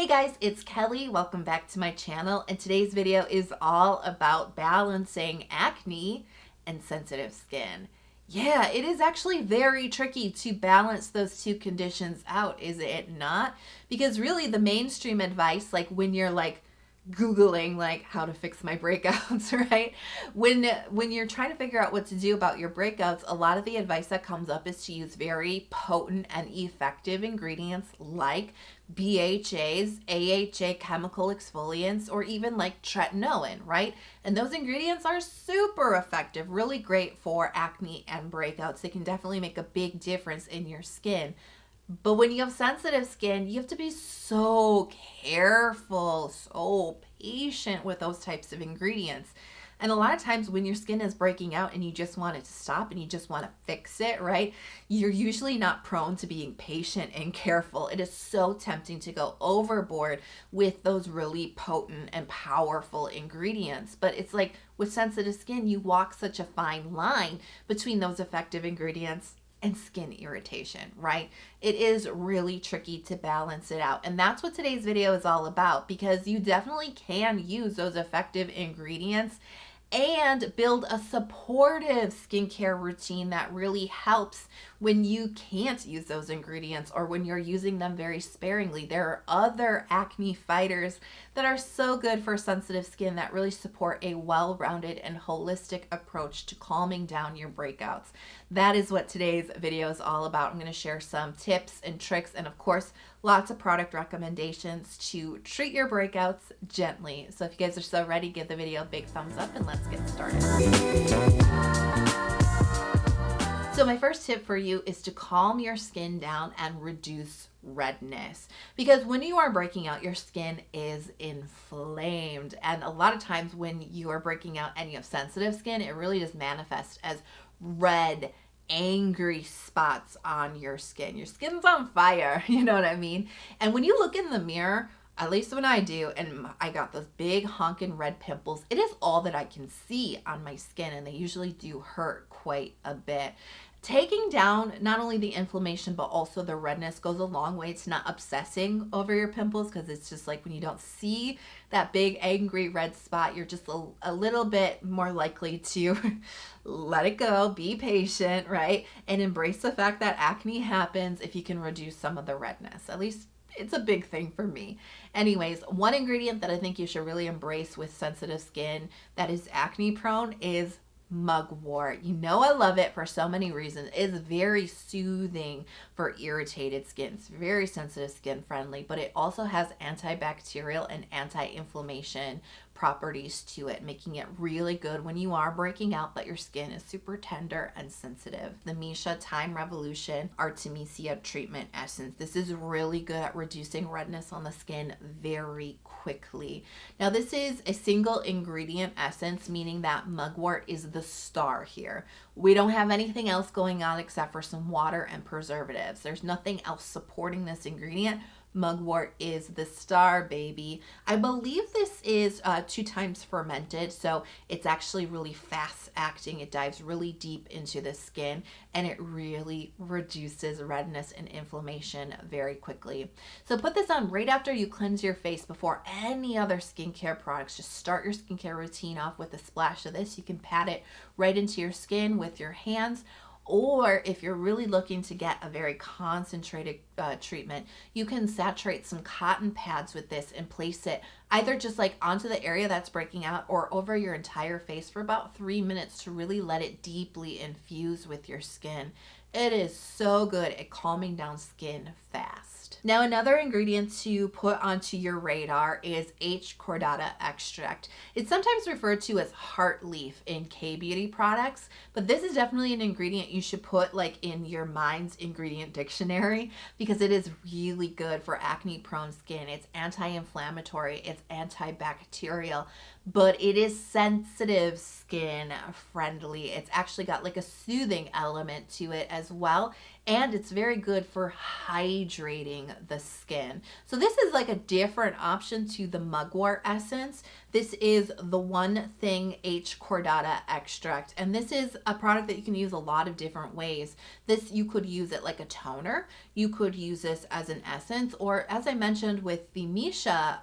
Hey guys, it's Kelly. Welcome back to my channel, and today's video is all about balancing acne and sensitive skin. Yeah, it is actually very tricky to balance those two conditions out, is it not? Because really the mainstream advice, like when you're Googling how to fix my breakouts, right? When you're trying to figure out what to do about your breakouts, a lot of the advice that comes up is to use very potent and effective ingredients like BHAs, AHA chemical exfoliants, or even like tretinoin, right? And those ingredients are super effective, really great for acne and breakouts. They can definitely make a big difference in your skin. But when you have sensitive skin, you have to be so careful, so patient with those types of ingredients. And a lot of times when your skin is breaking out and you just want it to stop and you just want to fix it, right? You're usually not prone to being patient and careful. It is so tempting to go overboard with those really potent and powerful ingredients. But it's like with sensitive skin, you walk such a fine line between those effective ingredients and skin irritation, right? It is really tricky to balance it out. And that's what today's video is all about, because you definitely can use those effective ingredients and build a supportive skincare routine that really helps when you can't use those ingredients or when you're using them very sparingly. There are other acne fighters that are so good for sensitive skin that really support a well-rounded and holistic approach to calming down your breakouts. That is what today's video is all about. I'm going to share some tips and tricks and, of course, lots of product recommendations to treat your breakouts gently. So if you guys are so ready, give the video a big thumbs up and let's get started. So my first tip for you is to calm your skin down and reduce redness, because when you are breaking out, your skin is inflamed, and a lot of times when you are breaking out and you have sensitive skin, it really does manifest as red, angry spots on your skin. Your skin's on fire, you know what I mean? And when you look in the mirror, at least when I do, and I got those big honking red pimples, it is all that I can see on my skin, and they usually do hurt quite a bit. Taking down not only the inflammation but also the redness goes a long way to not obsessing over your pimples, because it's just like when you don't see that big angry red spot, you're just a little bit more likely to let it go, be patient, right? And embrace the fact that acne happens if you can reduce some of the redness. At least it's a big thing for me. Anyways, one ingredient that I think you should really embrace with sensitive skin that is acne prone is Mugwort. You know I love it for so many reasons. It's very soothing for irritated skin. It's very sensitive skin friendly, but it also has antibacterial and anti-inflammation properties to it, making it really good when you are breaking out but your skin is super tender and sensitive. The Missha Time Revolution Artemisia Treatment Essence. This is really good at reducing redness on the skin very quickly. Now this is a single ingredient essence, meaning that Mugwort is the star here. We don't have anything else going on except for some water and preservatives. There's nothing else supporting this ingredient. Mugwort is the star, baby. I believe this is 2 times fermented, so it's actually really fast acting. It dives really deep into the skin, and it really reduces redness and inflammation very quickly. So put this on right after you cleanse your face before any other skincare products. Just start your skincare routine off with a splash of this. You can pat it right into your skin with your hands, or if you're really looking to get a very concentrated treatment, you can saturate some cotton pads with this and place it either just like onto the area that's breaking out or over your entire face for about 3 minutes to really let it deeply infuse with your skin. It is so good at calming down skin fast. Now, another ingredient to put onto your radar is H. Cordata extract. It's sometimes referred to as heart leaf in K-beauty products, but this is definitely an ingredient you should put in your mind's ingredient dictionary, because it is really good for acne prone skin. It's anti-inflammatory, it's antibacterial, but it is sensitive skin friendly. It's actually got a soothing element to it as well, and it's very good for hydrating the skin. So this is like a different option to the Mugwort essence. This is the One Thing H Cordata extract, and this is a product that you can use a lot of different ways. This, you could use it like a toner, you could use this as an essence, or as I mentioned with the Missha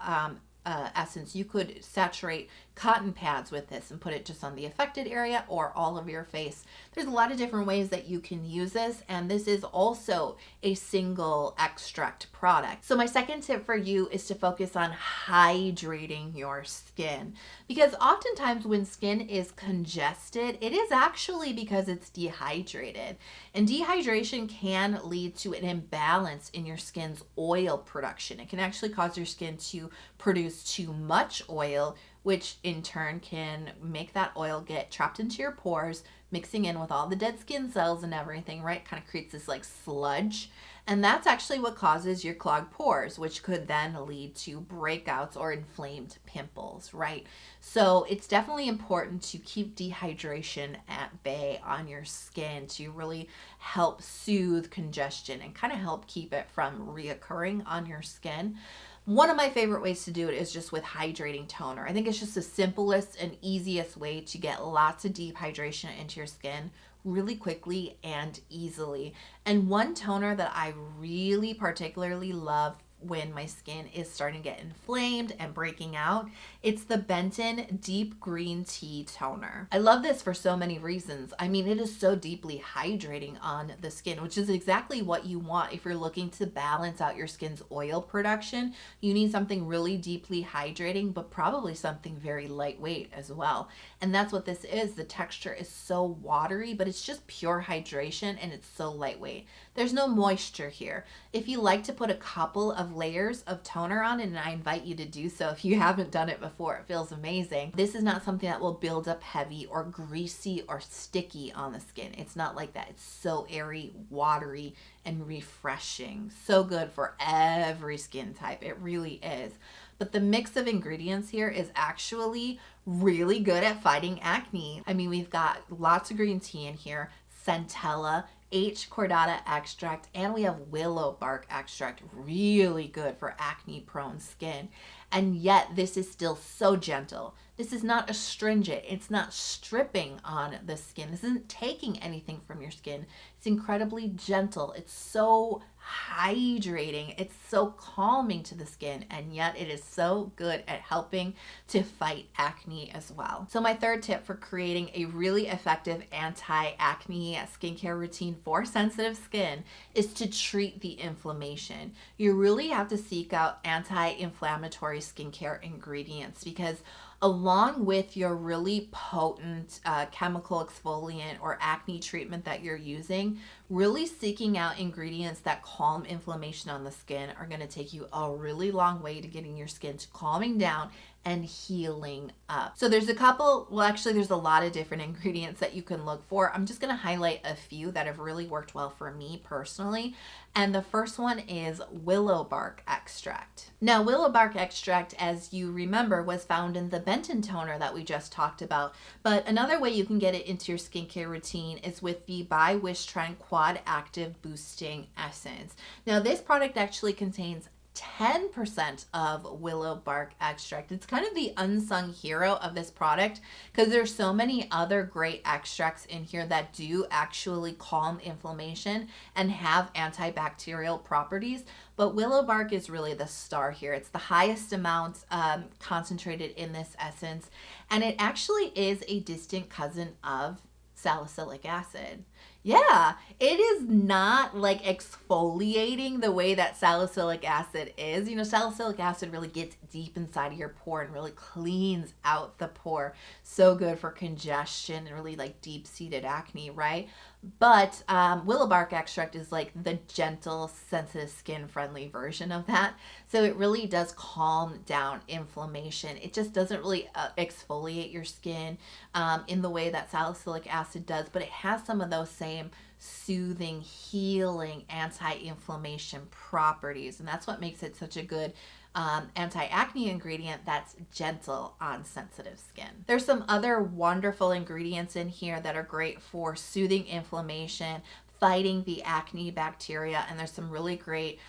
essence, you could saturate cotton pads with this and put it just on the affected area or all of your face. There's a lot of different ways that you can use this, and this is also a single extract product. So my second tip for you is to focus on hydrating your skin, because oftentimes when skin is congested, it is actually because it's dehydrated, and dehydration can lead to an imbalance in your skin's oil production. It can actually cause your skin to produce too much oil, which in turn can make that oil get trapped into your pores, mixing in with all the dead skin cells and everything, right? Kind of creates this like sludge. And that's actually what causes your clogged pores, which could then lead to breakouts or inflamed pimples, right? So it's definitely important to keep dehydration at bay on your skin to really help soothe congestion and kind of help keep it from reoccurring on your skin. One of my favorite ways to do it is just with hydrating toner. I think it's just the simplest and easiest way to get lots of deep hydration into your skin really quickly and easily. And one toner that I really particularly love when my skin is starting to get inflamed and breaking out, it's the Benton Deep Green Tea Toner. I love this for so many reasons. I mean, it is so deeply hydrating on the skin, which is exactly what you want if you're looking to balance out your skin's oil production. You need something really deeply hydrating, but probably something very lightweight as well. And that's what this is. The texture is so watery, but it's just pure hydration, and it's so lightweight. There's no moisture here. If you like to put a couple of layers of toner on, and I invite you to do so if you haven't done it before, it feels amazing. This is not something that will build up heavy or greasy or sticky on the skin. It's not like that. It's so airy, watery, and refreshing. So good for every skin type. It really is. But the mix of ingredients here is actually really good at fighting acne. I mean, we've got lots of green tea in here, Centella, H Cordata extract, and we have willow bark extract, really good for acne prone skin. And yet this is still so gentle. This is not astringent. It's not stripping on the skin. This isn't taking anything from your skin. It's incredibly gentle. It's so hydrating. It's so calming to the skin, and yet it is so good at helping to fight acne as well. So my third tip for creating a really effective anti-acne skincare routine for sensitive skin is to treat the inflammation. You really have to seek out anti-inflammatory skincare ingredients, because along with your really potent chemical exfoliant or acne treatment that you're using, really seeking out ingredients that calm inflammation on the skin are going to take you a really long way to getting your skin to calming down and healing up. So there's a couple, well actually there's a lot of different ingredients that you can look for. I'm just going to highlight a few that have really worked well for me personally. And the first one is willow bark extract. Now, willow bark extract, as you remember, was found in the Benton toner that we just talked about. But another way you can get it into your skincare routine is with the by Wishtrend Quad Active Boosting Essence. Now, this product actually contains 10% of willow bark extract. It's kind of the unsung hero of this product because there's so many other great extracts in here that do actually calm inflammation and have antibacterial properties. But willow bark is really the star here. It's the highest amount concentrated in this essence, and it actually is a distant cousin of salicylic acid. Yeah, it is not like exfoliating the way that salicylic acid is. You know, salicylic acid really gets deep inside of your pore and really cleans out the pore. So good for congestion and really like deep-seated acne, right? But willow bark extract is like the gentle, sensitive, skin-friendly version of that. So it really does calm down inflammation. It just doesn't really exfoliate your skin in the way that salicylic acid does, but it has some of those same soothing, healing, anti-inflammation properties. And that's what makes it such a good anti-acne ingredient that's gentle on sensitive skin. There's some other wonderful ingredients in here that are great for soothing inflammation, fighting the acne bacteria, and there's some really great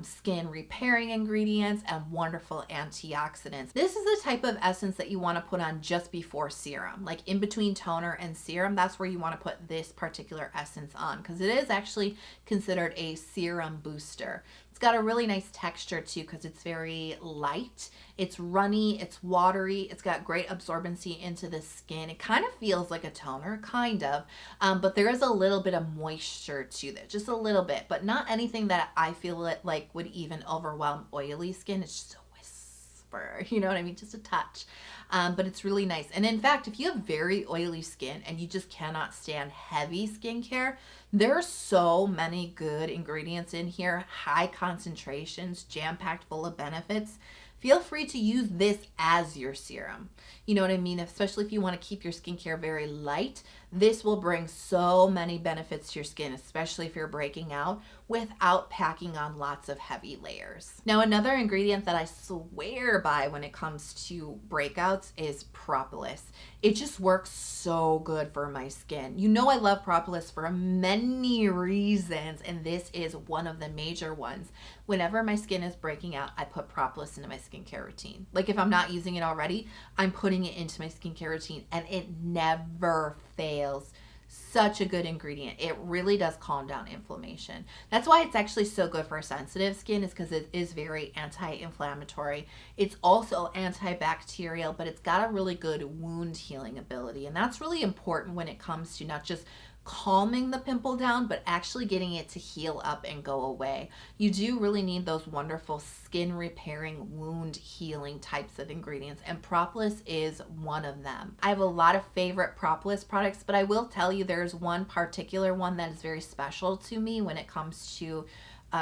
skin repairing ingredients and wonderful antioxidants. This is the type of essence that you want to put on just before serum, like in between toner and serum. That's where you want to put this particular essence on, because it is actually considered a serum booster. It's got a really nice texture too, because it's very light. It's runny, it's watery, it's got great absorbency into the skin. It kind of feels like a toner, kind of, but there is a little bit of moisture to it, just a little bit, but not anything that I feel it like would even overwhelm oily skin. It's just a whisper, you know what I mean? Just a touch. But it's really nice. And in fact, if you have very oily skin and you just cannot stand heavy skincare, there are so many good ingredients in here, high concentrations, jam-packed full of benefits. Feel free to use this as your serum. You know what I mean? Especially if you want to keep your skincare very light, this will bring so many benefits to your skin, especially if you're breaking out, without packing on lots of heavy layers. Now, another ingredient that I swear by when it comes to breakouts is propolis. It just works so good for my skin. You know I love propolis for many reasons, and this is one of the major ones. Whenever my skin is breaking out, I put propolis into my skincare routine. Like if I'm not using it already, I'm putting it into my skincare routine, and it never fails. Such a good ingredient. It really does calm down inflammation. That's why it's actually so good for sensitive skin, is because it is very anti-inflammatory. It's also antibacterial, but it's got a really good wound healing ability. And that's really important when it comes to not just calming the pimple down, but actually getting it to heal up and go away. You do really need those wonderful skin repairing, wound healing types of ingredients, and propolis is one of them. I have a lot of favorite propolis products, but I will tell you there's one particular one that is very special to me when it comes to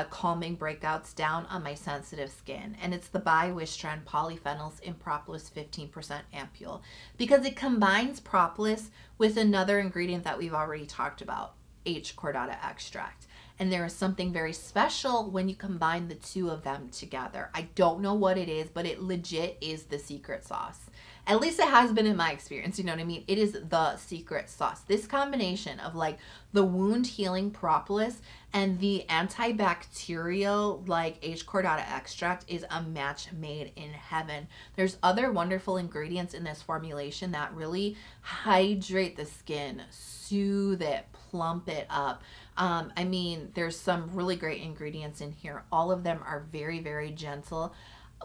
calming breakouts down on my sensitive skin, and it's the by Wishtrend Polyphenols in Propolis 15% Ampoule, because it combines propolis with another ingredient that we've already talked about, H. Cordata extract. And there is something very special when you combine the two of them together. I don't know what it is, but it legit is the secret sauce. At least it has been in my experience, you know what I mean? It is the secret sauce. This combination of like the wound healing propolis and the antibacterial like H. Cordata extract is a match made in heaven. There's other wonderful ingredients in this formulation that really hydrate the skin, soothe it, plump it up. I mean, there's some really great ingredients in here. All of them are very, very gentle.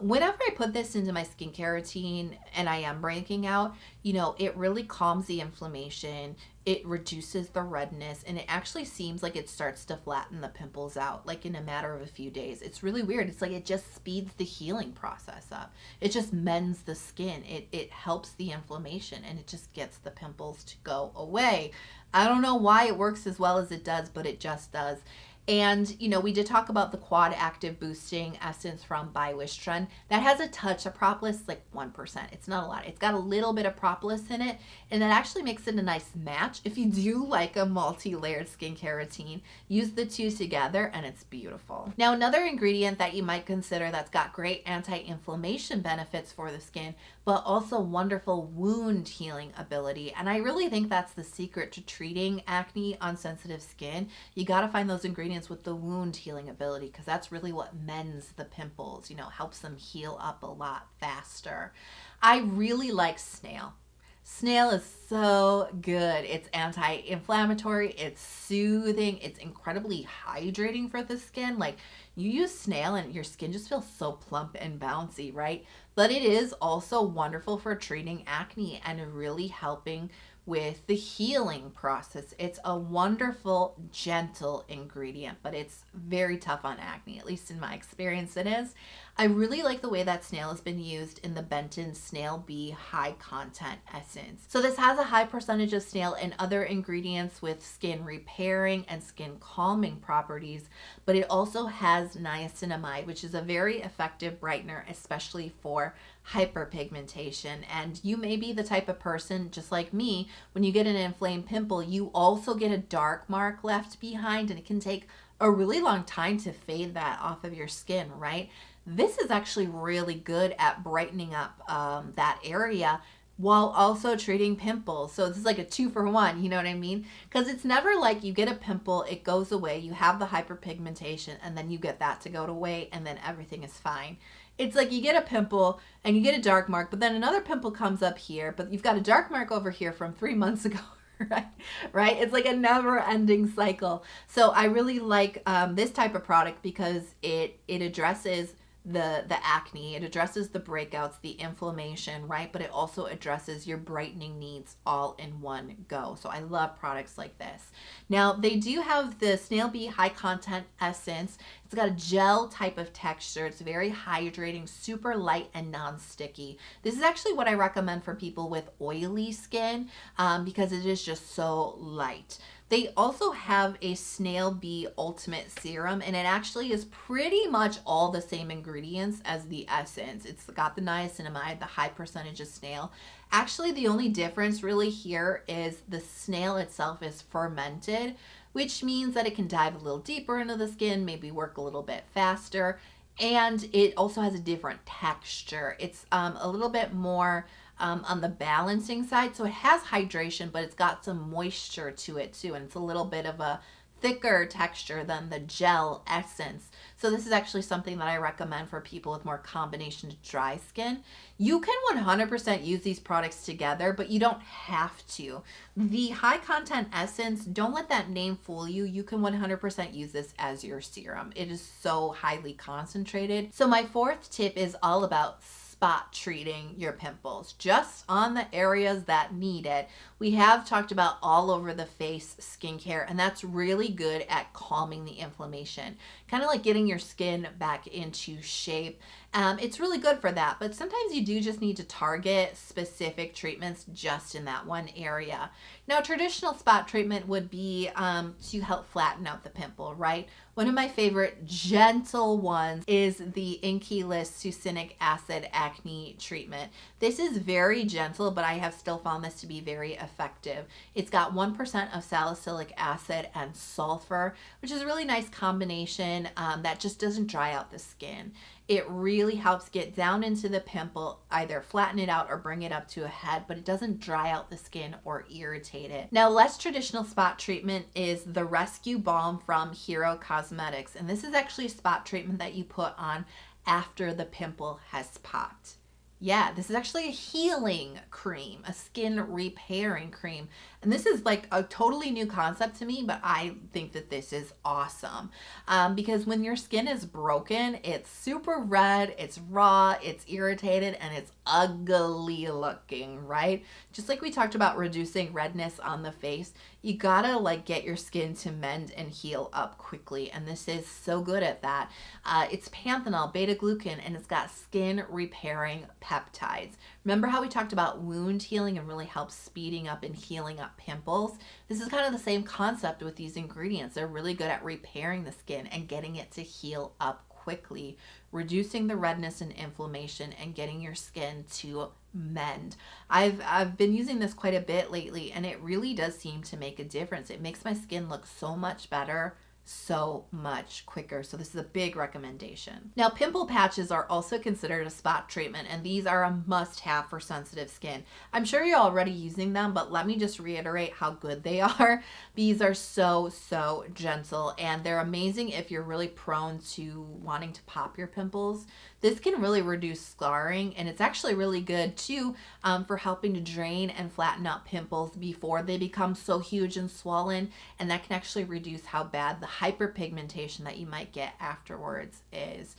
Whenever I put this into my skincare routine and I am breaking out, you know, it really calms the inflammation, it reduces the redness, and it actually seems like it starts to flatten the pimples out like in a matter of a few days. It's really weird. It's like it just speeds the healing process up. It just mends the skin. It helps the inflammation, and it just gets the pimples to go away. I don't know why it works as well as it does, but it just does. And, you know, we did talk about the Quad Active Boosting Essence from by Wishtrend. That has a touch of propolis, like 1%. It's not a lot. It's got a little bit of propolis in it, and that actually makes it a nice match. If you do like a multi-layered skincare routine, use the two together, and it's beautiful. Now, another ingredient that you might consider that's got great anti-inflammation benefits for the skin, but also wonderful wound healing ability. And I really think that's the secret to treating acne on sensitive skin. You got to find those ingredients with the wound healing ability, because that's really what mends the pimples, you know, helps them heal up a lot faster. I really like Snail. Snail is so good. It's anti-inflammatory, it's soothing, it's incredibly hydrating for the skin. Like, you use Snail and your skin just feels so plump and bouncy, right? But it is also wonderful for treating acne and really helping with the healing process. It's a wonderful, gentle ingredient, but it's very tough on acne, at least in my experience it is. I really like the way that Snail has been used in the Benton Snail Bee High Content Essence. So this has a high percentage of snail and other ingredients with skin repairing and skin calming properties, but it also has niacinamide, which is a very effective brightener, especially for hyperpigmentation. And you may be the type of person, just like me, when you get an inflamed pimple, you also get a dark mark left behind, and it can take a really long time to fade that off of your skin, right? This is actually really good at brightening up that area while also treating pimples. So this is like a 2-for-1, you know what I mean? Because it's never like you get a pimple, it goes away, you have the hyperpigmentation, and then you get that to go away, and then everything is fine. It's like you get a pimple and you get a dark mark, but then another pimple comes up here, but you've got a dark mark over here from 3 months ago. Right? It's like a never-ending cycle. So I really like this type of product because it addresses the acne, it addresses the breakouts, the inflammation, right? But it also addresses your brightening needs all in one go. So I love products like this. Now they do have the Snail Bee High Content Essence. It's got a gel type of texture. It's very hydrating, super light and non-sticky. This is actually what I recommend for people with oily skin because it is just so light. They also have a Snail Bee Ultimate Serum, and it actually is pretty much all the same ingredients as the essence. It's got the niacinamide, the high percentage of snail. Actually, the only difference really here is the snail itself is fermented, which means that it can dive a little deeper into the skin, maybe work a little bit faster, and it also has a different texture. It's a little bit more on the balancing side. So it has hydration, but it's got some moisture to it too. And it's a little bit of a thicker texture than the gel essence. So this is actually something that I recommend for people with more combination dry skin. You can 100% use these products together, but you don't have to. The high content essence, don't let that name fool you. You can 100% use this as your serum. It is so highly concentrated. So my fourth tip is all about spot treating your pimples just on the areas that need it. We have talked about all over the face skincare, and that's really good at calming the inflammation, kind of like getting your skin back into shape. It's really good for that, but sometimes you do just need to target specific treatments just in that one area. Now, traditional spot treatment would be to help flatten out the pimple, right? One of my favorite gentle ones is the Inkey Succinic Acid Acne Treatment. This is very gentle, but I have still found this to be very effective. It's got 1% of salicylic acid and sulfur, which is a really nice combination that just doesn't dry out the skin. It really helps get down into the pimple, either flatten it out or bring it up to a head, but it doesn't dry out the skin or irritate it. Now, less traditional spot treatment is the Rescue Balm from Hero Cosmetics. And this is actually a spot treatment that you put on after the pimple has popped. Yeah, this is actually a healing cream, a skin repairing cream. And this is like a totally new concept to me, but I think that this is awesome. Because when your skin is broken, it's super red, it's raw, it's irritated, and it's ugly looking, right? Just like we talked about reducing redness on the face, you gotta like get your skin to mend and heal up quickly. And this is so good at that. It's panthenol, beta-glucan, and it's got skin repairing peptides. Remember how we talked about wound healing and really helps speeding up and healing up pimples? This is kind of the same concept with these ingredients. They're really good at repairing the skin and getting it to heal up quickly, reducing the redness and inflammation and getting your skin to mend. I've been using this quite a bit lately, and it really does seem to make a difference. It makes my skin look so much better, so much quicker. So this is a big recommendation. Now, pimple patches are also considered a spot treatment, and these are a must-have for sensitive skin. I'm sure you're already using them, but let me just reiterate how good they are. These are so gentle, and they're amazing if you're really prone to wanting to pop your pimples. This can really reduce scarring, and it's actually really good too for helping to drain and flatten out pimples before they become so huge and swollen, and that can actually reduce how bad the hyperpigmentation that you might get afterwards is.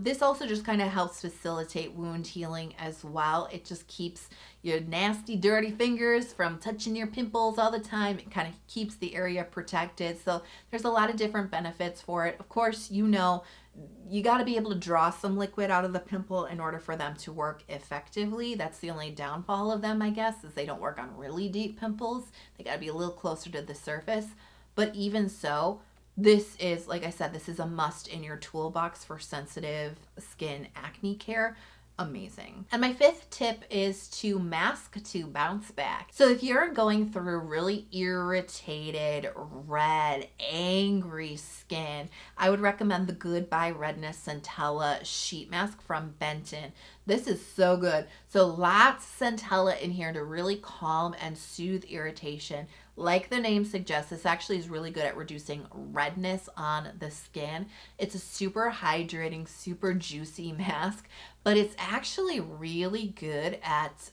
This also just kind of helps facilitate wound healing as well. It just keeps your nasty, dirty fingers from touching your pimples all the time. It kind of keeps the area protected. So there's a lot of different benefits for it. Of course, you know, you got to be able to draw some liquid out of the pimple in order for them to work effectively. That's the only downfall of them, I guess, is they don't work on really deep pimples. They got to be a little closer to the surface. But even so, this is, like I said, this is a must in your toolbox for sensitive skin acne care. amazing. And my fifth tip is to mask to bounce back. So if you're going through really irritated, red, angry skin, I would recommend the Goodbye Redness Centella sheet mask from Benton. This is so good. So lots of Centella in here to really calm and soothe irritation. Like the name suggests, this actually is really good at reducing redness on the skin. It's a super hydrating, super juicy mask, but it's actually really good at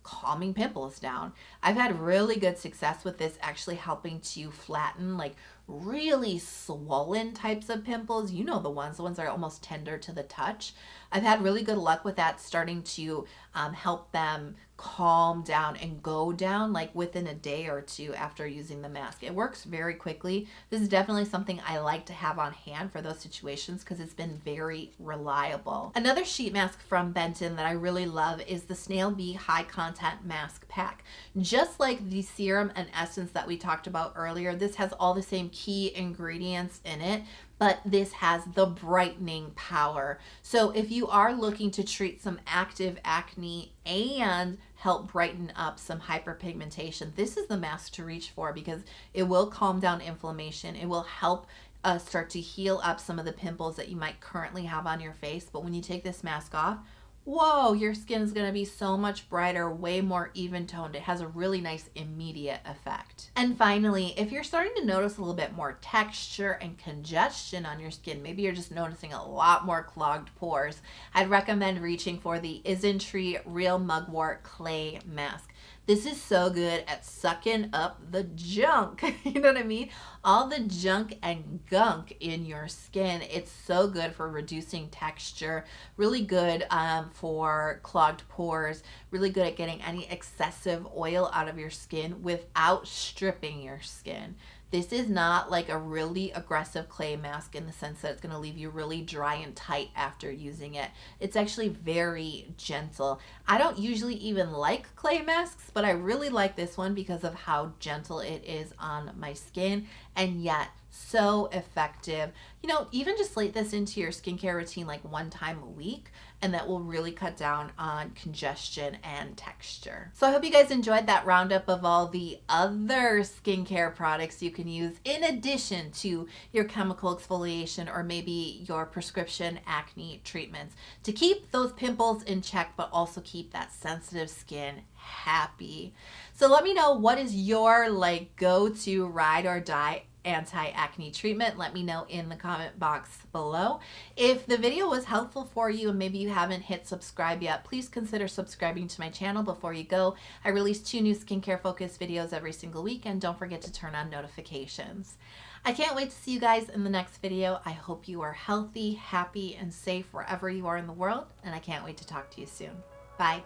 calming pimples down. I've had really good success with this actually helping to flatten like really swollen types of pimples. You know the ones that are almost tender to the touch. I've had really good luck with that, starting to help them calm down and go down like within a day or two after using the mask. It works very quickly. This is definitely something I like to have on hand for those situations because it's been very reliable. Another sheet mask from Benton that I really love is the Snail Bee High Content Mask Pack. Just like the serum and essence that we talked about earlier, this has all the same key ingredients in it, but this has the brightening power. So if you are looking to treat some active acne and help brighten up some hyperpigmentation, this is the mask to reach for because it will calm down inflammation. It will help start to heal up some of the pimples that you might currently have on your face. But when you take this mask off, whoa, your skin is going to be so much brighter, way more even toned. It has a really nice immediate effect. And finally, if you're starting to notice a little bit more texture and congestion on your skin, maybe you're just noticing a lot more clogged pores, I'd recommend reaching for the Isntree Real Mugwort Clay Mask. This is so good at sucking up the junk. You know what I mean? All the junk and gunk in your skin. It's so good for reducing texture, really good for clogged pores, really good at getting any excessive oil out of your skin without stripping your skin. This is not like a really aggressive clay mask in the sense that it's going to leave you really dry and tight after using it. It's actually very gentle. I don't usually even like clay masks, but I really like this one because of how gentle it is on my skin, and yet so effective. You know, even just slate this into your skincare routine like one time a week, and that will really cut down on congestion and texture. So I hope you guys enjoyed that roundup of all the other skincare products you can use in addition to your chemical exfoliation or maybe your prescription acne treatments to keep those pimples in check, but also keep that sensitive skin happy. So let me know, what is your like go-to ride or die anti-acne treatment? Let me know in the comment box below. If the video was helpful for you and maybe you haven't hit subscribe yet, please consider subscribing to my channel before you go. I release 2 new skincare focused videos every single week, and don't forget to turn on notifications. I can't wait to see you guys in the next video. I hope you are healthy, happy, and safe wherever you are in the world, and I can't wait to talk to you soon. Bye.